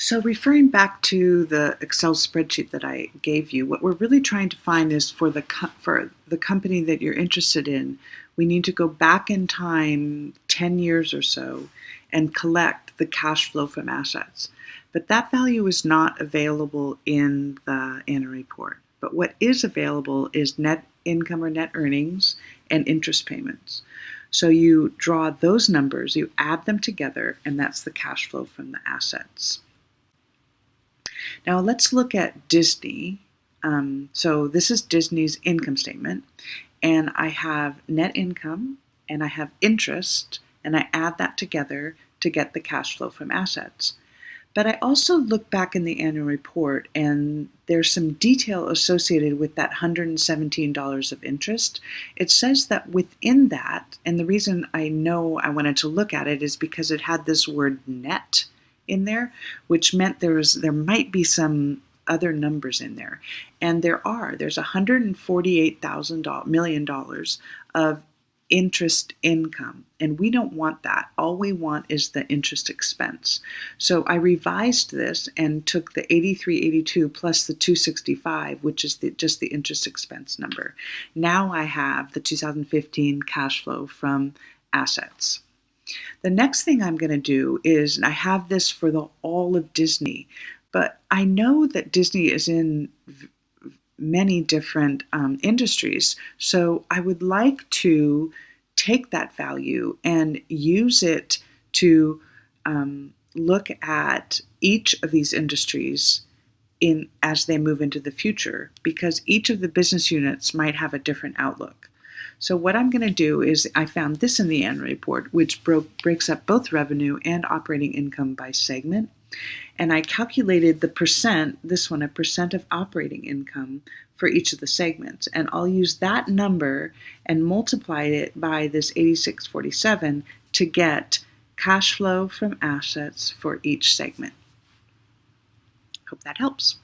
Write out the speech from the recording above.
So referring back to the Excel spreadsheet that I gave you, what we're really trying to find is for the company that you're interested in, we need to go back in time 10 years or so and collect the cash flow from assets. But that value is not available in the annual report. But what is available is net income or net earnings and interest payments. So you draw those numbers, you add them together, and that's the cash flow from the assets. Now let's look at Disney. So this is Disney's income statement, and I have net income and I have interest, and I add that together to get the cash flow from assets. But I also look back in the annual report, and there's some detail associated with that $117 of interest. It says that within that, and the reason I know I wanted to look at it is because it had this word net in there, which meant there might be some other numbers in there. And there's $148 million of interest income, and we don't want that. All we want is the interest expense. So I revised this and took the 8382 plus the 265, which is just the interest expense number. Now I have the 2015 cash flow from assets. The next thing I'm going to do is, and I have this for all of Disney, but I know that Disney is in many different industries. So I would like to take that value and use it to look at each of these industries as they move into the future, because each of the business units might have a different outlook. So what I'm going to do is, I found this in the annual report, which breaks up both revenue and operating income by segment. And I calculated the percent, this one, a percent of operating income for each of the segments. And I'll use that number and multiply it by this 8647 to get cash flow from assets for each segment. Hope that helps.